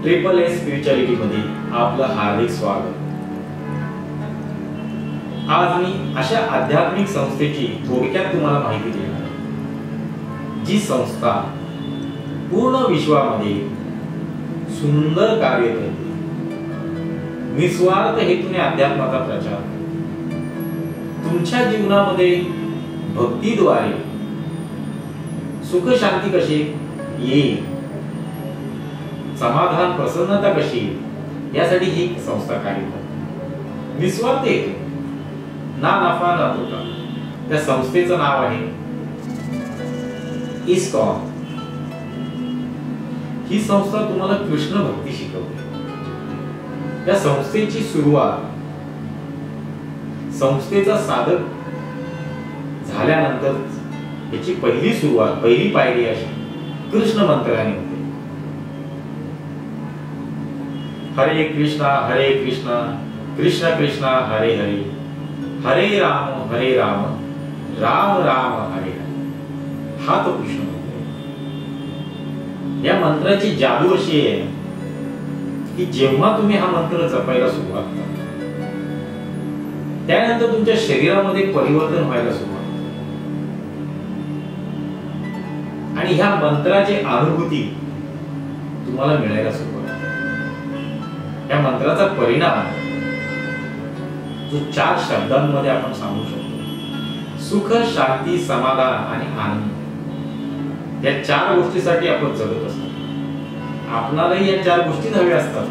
Triple S spirituality मध्ये आपलं हार्दिक स्वागत। आज मी अशा आध्यात्मिक संस्थेची थोडक्यात तुम्हाला माहिती देणार आहे, जी संस्था पूर्ण विश्वामध्ये सुंदर कार्य करते, निस्वार्थ हेतूने अध्यात्माचा प्रचार करते। तुमच्या जीवनामध्ये भक्तीद्वारे सुख शांती कशी येईल, समाधान प्रसन्नता कशी येईल, यासाठी ही संस्था कार्य करते। निस्वार्थ हेतू, ना नफा ना तोटा। त्या संस्थेचं नाव आहे इस्कॉन। ही संस्था तुम्हाला कृष्ण भक्ती शिकवते। या संस्थेची सुरुवात, संस्थेचा साधक झाल्यानंतर याची पहिली सुरुवात, पहिली पायरी अशी कृष्ण मंत्राने होते। हरे कृष्णा कृष्ण कृष्ण हरे हरे, हरे राम राम राम हरे हरे। हा तो कृष्ण मंत्र आहे। या मंत्राची जादू अशी आहे की जेव्हा तुम्ही हा मंत्र जपायला सुरुवात करता, त्यानंतर तुमच्या शरीरामध्ये परिवर्तन व्हायला सुरुवात होते आणि ह्या मंत्राची अनुभूती तुम्हाला मिळायला सुरुवात होते। या मंत्राचा परिणाम जो 4 शब्दांमध्ये आपण सांगू शकतो, सुख शांती समाधान आणि आनंद। या 4 गोष्टीसाठी आपण जगत असतो। आपणालाही या 4 गोष्टी हव्या असतात।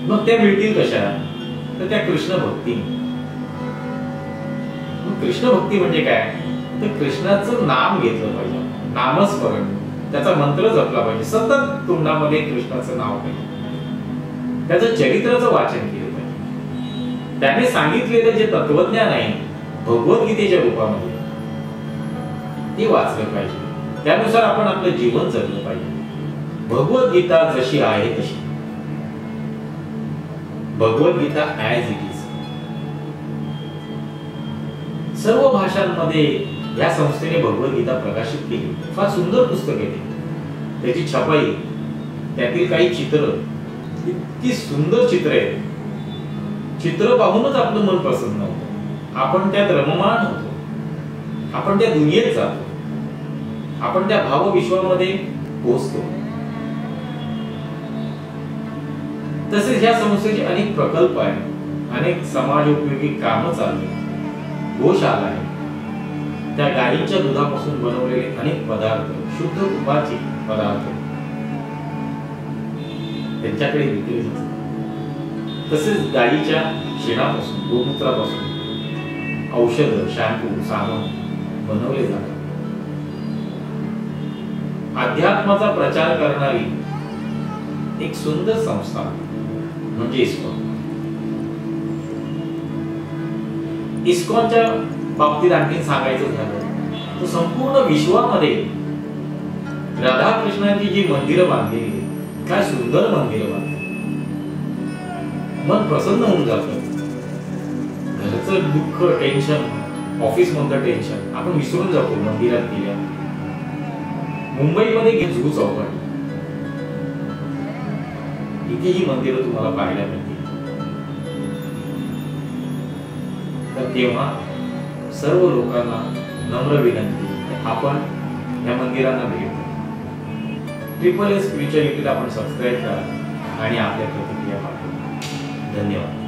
मग त्या मिळतील कशा? तर त्या कृष्ण भक्ती। कृष्ण भक्ती म्हणजे काय? तर कृष्णाचं नाम घेतलं पाहिजे, नामस्मरण, त्याचा मंत्र जपला पाहिजे। सतत तोंडामध्ये कृष्णाचं नाव पाहिजे, त्याचं चरित्राचं वाचन केलं पाहिजे, त्याने सांगितलेलं जे तत्वज्ञान आहे भगवद्गीतेच्या रूपामध्ये ते वाचलं पाहिजे। त्यानुसार आपण आपलं जीवन जगलं पाहिजे। भगवद्गीता जशी आहे तशी, भगवद्गीता ॲज इट इज। सर्व भाषांमध्ये या संस्थेने भगवद्गीता प्रकाशित केली। फार सुंदर पुस्तक आहे ते, त्याची छपाई, त्यातील काही चित्र, इतकी सुंदर चित्र आहेत। चित्र पाहूनच आपलं मन प्रसन्न होतं, आपण त्यात रममाण होतो, आपण त्या दुनियेत जातो, आपण त्या भावविश्वामध्ये पोहोचतो। तसेच ह्या संस्थेचे अनेक प्रकल्प आहेत, अनेक समाजोपयोगी कामं चालू आहेत, गोशाळा आहे, त्या गायीच्या दुधापासून बनवलेले अनेक पदार्थ, शुद्ध तुपाचे पदार्थ त्यांच्याकडे विकले जातात। तसेच गायीच्या शेणापासून, गोमूत्रापासून औषध, शॅम्पू, साबण बनवले जातात। अध्यात्माचा प्रचार करणारी एक सुंदर संस्था म्हणजे इस्कॉन। इस्कॉनच्या बाबतीत आणखी सांगायचं झालं तर संपूर्ण विश्वामध्ये राधा कृष्णांची जी मंदिरं बांधलेली, काय सुंदर मंदिरं बांधली, मन प्रसन्न होऊन जातं। घरचं दुःख, टेन्शन, ऑफिस मधलं टेन्शन आपण विसरून जातो मंदिरात गेल्या। मुंबईमध्ये जुहू चौपाटी, इथे ही मंदिरं तुम्हाला पाहायला मिळतील। तर तेव्हा सर्व लोकांना नम्र विनंती, आपण या मंदिरांना भेट द्या। ट्रिपल एस स्पिरिच्युअलिटीला आपण सबस्क्राईब करा आणि आपल्या प्रतिक्रिया पाठवा। धन्यवाद।